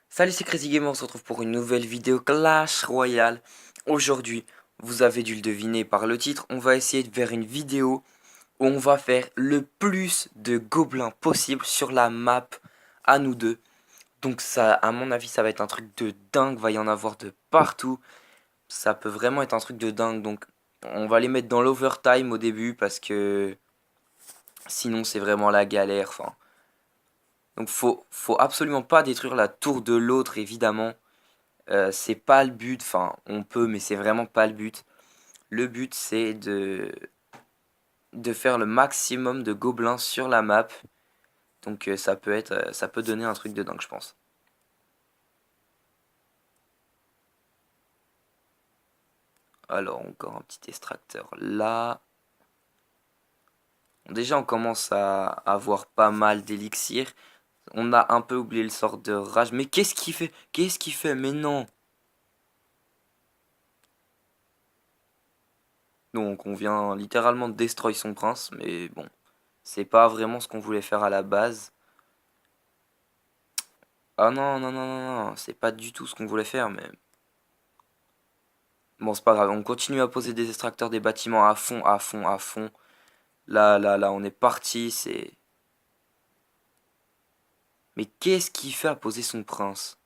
Salut, c'est Crazy Gamer, on se retrouve pour une nouvelle vidéo Clash Royale. Aujourd'hui, vous avez dû le deviner par le titre, on va essayer de faire une vidéo où on va faire le plus de gobelins possible sur la map à nous deux. Donc ça, à mon avis, ça va être un truc de dingue, va y en avoir de partout. Ça peut vraiment être un truc de dingue, donc on va les mettre dans l'overtime au début parce que sinon c'est vraiment la galère, enfin... Donc faut absolument pas détruire la tour de l'autre, évidemment. C'est pas le but, enfin on peut mais c'est vraiment pas le but. Le but c'est de faire le maximum de gobelins sur la map. Donc ça peut donner un truc de dingue, je pense. Alors encore un petit extracteur là. Déjà on commence à avoir pas mal d'élixir. On a un peu oublié le sort de rage. Mais qu'est-ce qu'il fait? Qu'est-ce qu'il fait? Mais non! Donc on vient littéralement de destroy son prince, mais bon, c'est pas vraiment ce qu'on voulait faire à la base. Ah non, non, non, non, non, c'est pas du tout ce qu'on voulait faire, mais... Bon, c'est pas grave, on continue à poser des extracteurs des bâtiments à fond, à fond, à fond. Là, on est parti, c'est... Mais qu'est-ce qu'il fait à poser son prince?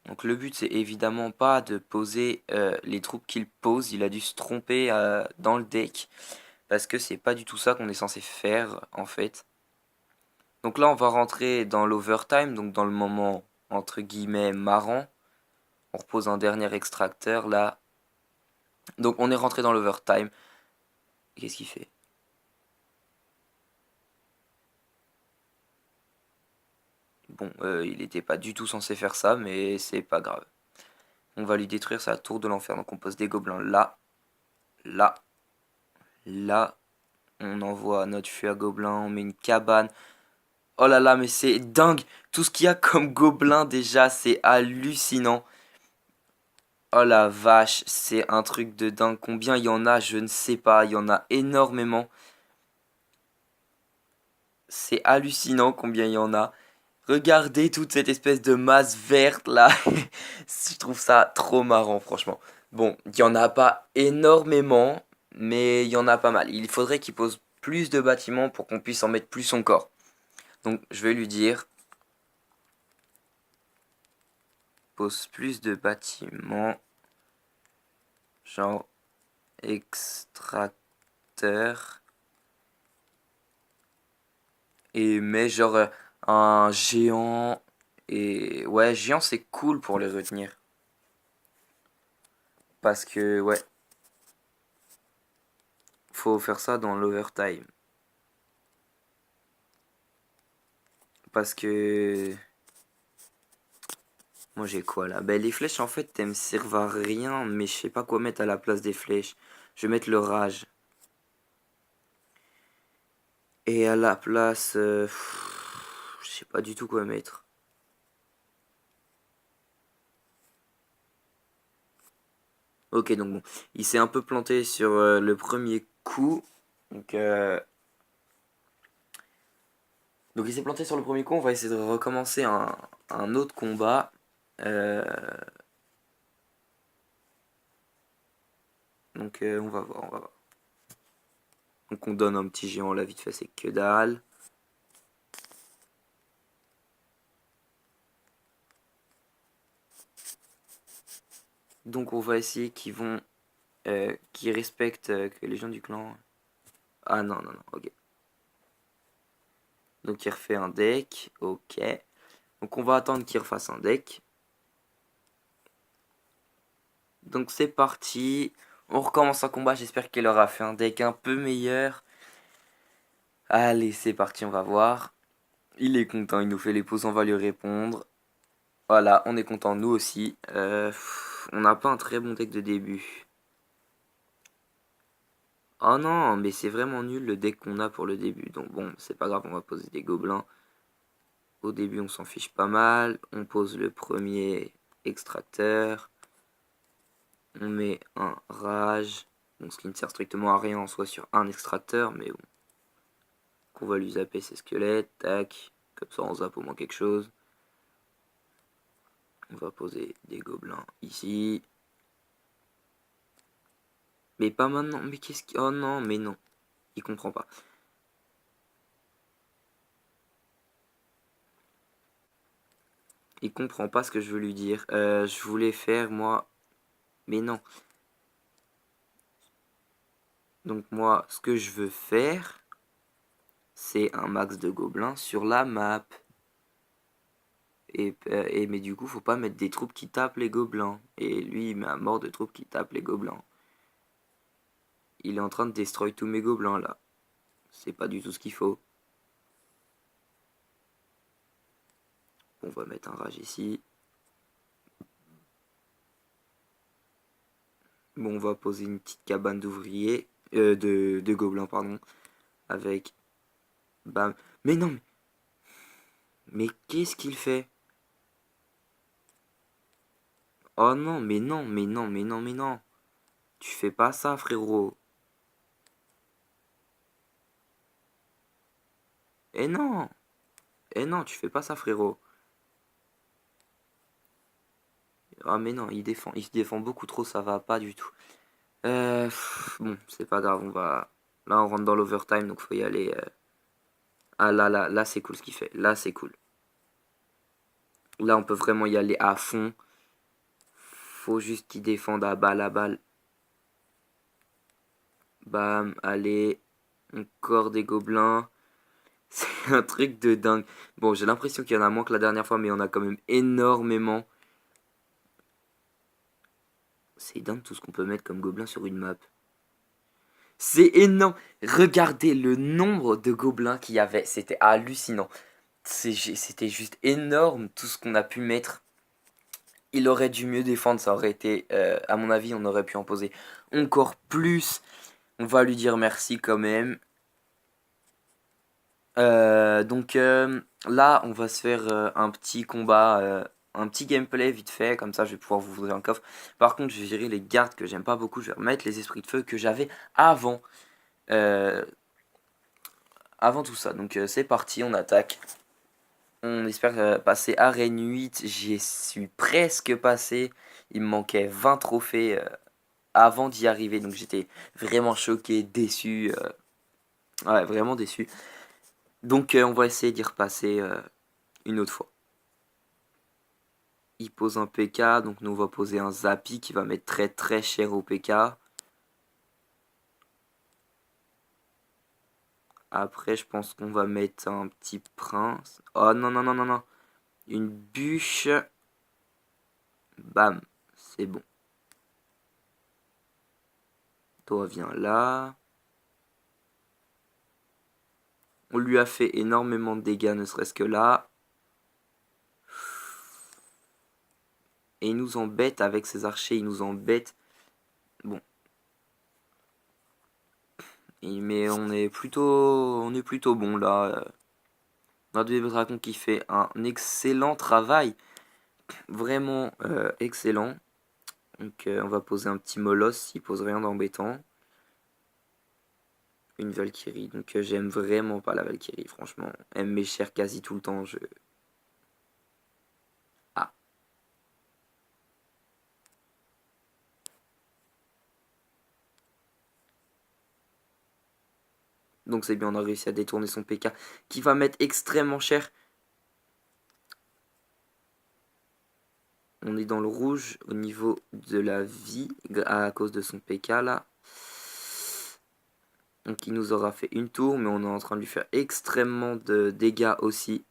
Donc le but c'est évidemment pas de poser les troupes qu'il pose, il a dû se tromper dans le deck. Parce que c'est pas du tout ça qu'on est censé faire en fait. Donc là on va rentrer dans l'overtime, donc dans le moment entre guillemets marrant. On repose un dernier extracteur là. Donc on est rentré dans l'overtime. Qu'est-ce qu'il fait? Bon, il était pas du tout censé faire ça, mais c'est pas grave. On va lui détruire sa tour de l'enfer. Donc on pose des gobelins là, là, là. On envoie notre feu à gobelins, on met une cabane. Oh là là, mais c'est dingue! Tout ce qu'il y a comme gobelins déjà, c'est hallucinant. Oh la vache, c'est un truc de dingue. Combien il y en a, je ne sais pas. Il y en a énormément. C'est hallucinant combien il y en a. Regardez toute cette espèce de masse verte là. Je trouve ça trop marrant franchement. Bon, il n'y en a pas énormément, mais il y en a pas mal. Il faudrait qu'il pose plus de bâtiments pour qu'on puisse en mettre plus encore. Donc je vais lui dire, pose plus de bâtiments. Genre extracteur. Et mets genre un géant. Et ouais, géant c'est cool pour les retenir. Parce que ouais, faut faire ça dans l'overtime. Parce que... Moi j'ai quoi là? Ben les flèches en fait elles me servent à rien, mais je sais pas quoi mettre à la place des flèches. Je vais mettre le rage. Et à la place... je sais pas du tout quoi mettre. Ok, donc bon, il s'est un peu planté sur le premier coup. Donc il s'est planté sur le premier coup, on va essayer de recommencer un autre combat. On va voir, on va voir. Donc on donne un petit géant là vite fait, c'est que dalle. Donc on va essayer qu'ils respectent que les gens du clan. Ah non, non, non, ok. Donc il refait un deck, ok. Donc on va attendre qu'il refasse un deck. Donc c'est parti. On recommence un combat, j'espère qu'il aura fait un deck un peu meilleur. Allez, c'est parti, on va voir. Il est content, il nous fait les pauses, on va lui répondre. Voilà, on est content, nous aussi. On n'a pas un très bon deck de début. Oh non, mais c'est vraiment nul le deck qu'on a pour le début. Donc bon, c'est pas grave, on va poser des gobelins. Au début, on s'en fiche pas mal. On pose le premier extracteur. On met un rage. Donc ce qui ne sert strictement à rien en soi sur un extracteur, mais bon. Qu'on va lui zapper ses squelettes. Tac. Comme ça, on zappe au moins quelque chose. On va poser des gobelins ici. Mais pas maintenant. Mais qu'est-ce qui... Oh non, mais non. Il comprend pas. Il comprend pas ce que je veux lui dire. Je voulais faire, moi... Mais non. Donc moi, ce que je veux faire, c'est un max de gobelins sur la map. Mais du coup, faut pas mettre des troupes qui tapent les gobelins. Et lui, il met à mort de troupes qui tapent les gobelins. Il est en train de destroy tous mes gobelins, là. C'est pas du tout ce qu'il faut. On va mettre un rage ici. Bon, on va poser une petite cabane d'ouvriers. De gobelins, pardon. Avec... Bam. Mais non, mais qu'est-ce qu'il fait? Oh non, mais non, mais non, mais non, mais non. Tu fais pas ça, frérot. Eh non. Eh non, tu fais pas ça, frérot. Ah mais non, il se défend beaucoup trop, ça va pas du tout. Bon, c'est pas grave, on va... Là, on rentre dans l'overtime, donc faut y aller. Ah là, c'est cool ce qu'il fait. Là, c'est cool. Là, on peut vraiment y aller à fond. Faut juste qu'il défende à balle. Bam, allez. Encore des gobelins. C'est un truc de dingue. Bon, j'ai l'impression qu'il y en a moins que la dernière fois, mais il y en a quand même énormément. C'est dingue tout ce qu'on peut mettre comme gobelins sur une map. C'est énorme. Regardez le nombre de gobelins qu'il y avait. C'était hallucinant. C'était juste énorme tout ce qu'on a pu mettre. Il aurait dû mieux défendre. Ça aurait été, à mon avis, on aurait pu en poser encore plus. On va lui dire merci quand même. Là, on va se faire un petit combat, un petit gameplay vite fait, comme ça je vais pouvoir vous ouvrir un coffre. Par contre, je vais virer les gardes que j'aime pas beaucoup, je vais remettre les esprits de feu que j'avais avant, euh, avant tout ça. Donc c'est parti, on attaque. On espère passer arène 8, j'y suis presque passé. Il me manquait 20 trophées avant d'y arriver, donc j'étais vraiment choqué, déçu. Ouais, vraiment déçu. Donc on va essayer d'y repasser une autre fois. Il pose un PK, donc nous on va poser un Zappy qui va mettre très cher au PK. Après je pense qu'on va mettre un petit prince. Oh non. Une bûche. Bam, c'est bon. Toi viens là. On lui a fait énormément de dégâts, ne serait-ce que là. Et il nous embête avec ses archers, il nous embête. Bon. Mais on est plutôt bon là. Notre bébé dragon qui fait un excellent travail. Vraiment excellent. Donc on va poser un petit molosse, il pose rien d'embêtant. Une Valkyrie, donc j'aime vraiment pas la Valkyrie, franchement. Elle me met cher quasi tout le temps. Ah. Donc c'est bien, on a réussi à détourner son PK qui va mettre extrêmement cher. On est dans le rouge au niveau de la vie à cause de son PK là. Donc il nous aura fait une tour, mais on est en train de lui faire extrêmement de dégâts aussi.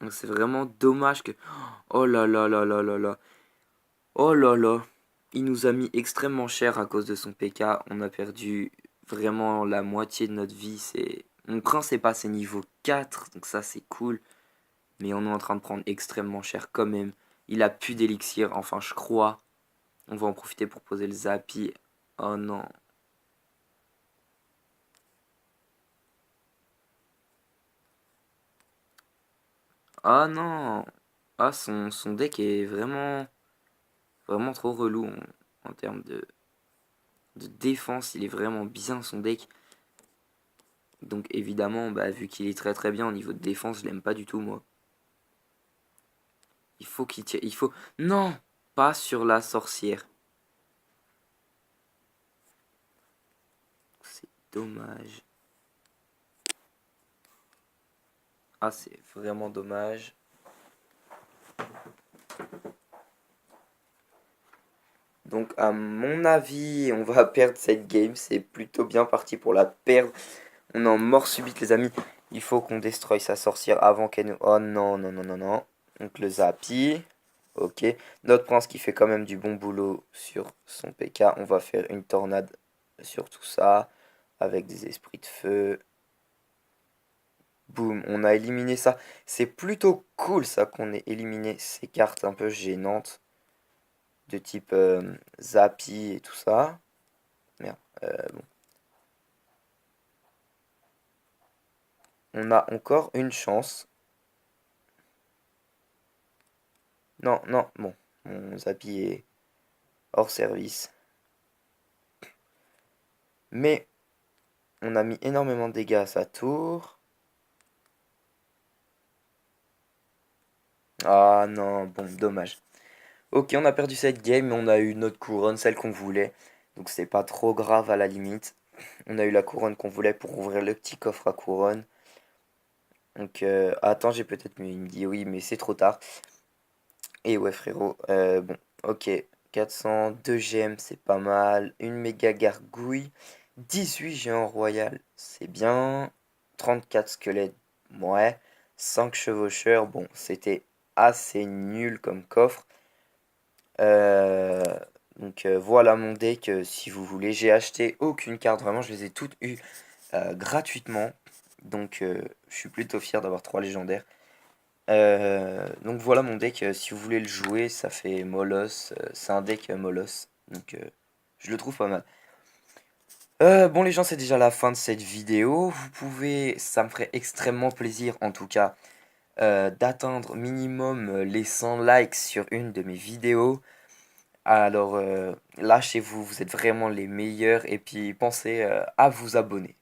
Donc c'est vraiment dommage que... Oh là. Oh là là. Il nous a mis extrêmement cher à cause de son PK. On a perdu vraiment la moitié de notre vie. Mon prince est passé niveau 4, donc ça c'est cool. Mais on est en train de prendre extrêmement cher quand même. Il a plus d'élixir, enfin je crois. On va en profiter pour poser le Zappi. Oh non. Ah non. Ah son deck est vraiment trop relou en termes de défense. Il est vraiment bien son deck. Donc évidemment, bah, vu qu'il est très bien au niveau de défense, je l'aime pas du tout moi. Il faut qu'il tire. Il faut. Non! Pas sur la sorcière. C'est dommage. Ah, c'est vraiment dommage. Donc, à mon avis, on va perdre cette game. C'est plutôt bien parti pour la perdre. On est en mort subite, les amis. Il faut qu'on destroy sa sorcière avant qu'elle nous. Oh non, non, non, non, non. Donc, le Zappi. Ok. Notre prince qui fait quand même du bon boulot sur son PK. On va faire une tornade sur tout ça. Avec des esprits de feu. Boum, on a éliminé ça. C'est plutôt cool ça qu'on ait éliminé ces cartes un peu gênantes. De type Zappi et tout ça. Merde. Bon. On a encore une chance. Non, non, bon. Mon Zappi est hors service. Mais on a mis énormément de dégâts à sa tour. Ah non, bon, dommage. Ok, on a perdu cette game, mais on a eu notre couronne, celle qu'on voulait. Donc c'est pas trop grave à la limite. On a eu la couronne qu'on voulait pour ouvrir le petit coffre à couronne. Donc attends, j'ai peut-être mis. Il me dit oui, mais c'est trop tard. Et ouais, frérot. Bon, ok. 402 gemmes, c'est pas mal. Une méga gargouille. 18 géants royal, c'est bien. 34 squelettes, ouais. 5 chevaucheurs, bon, c'était assez nul comme coffre. Euh, donc voilà mon deck, si vous voulez. J'ai acheté aucune carte, vraiment, je les ai toutes eues gratuitement. Donc je suis plutôt fier d'avoir 3 légendaires. Donc voilà mon deck, si vous voulez le jouer, ça fait Molos, c'est un deck Molos, donc je le trouve pas mal. Bon les gens, c'est déjà la fin de cette vidéo, vous pouvez, ça me ferait extrêmement plaisir en tout cas, d'atteindre minimum les 100 likes sur une de mes vidéos. Alors lâchez-vous, vous êtes vraiment les meilleurs et puis pensez à vous abonner.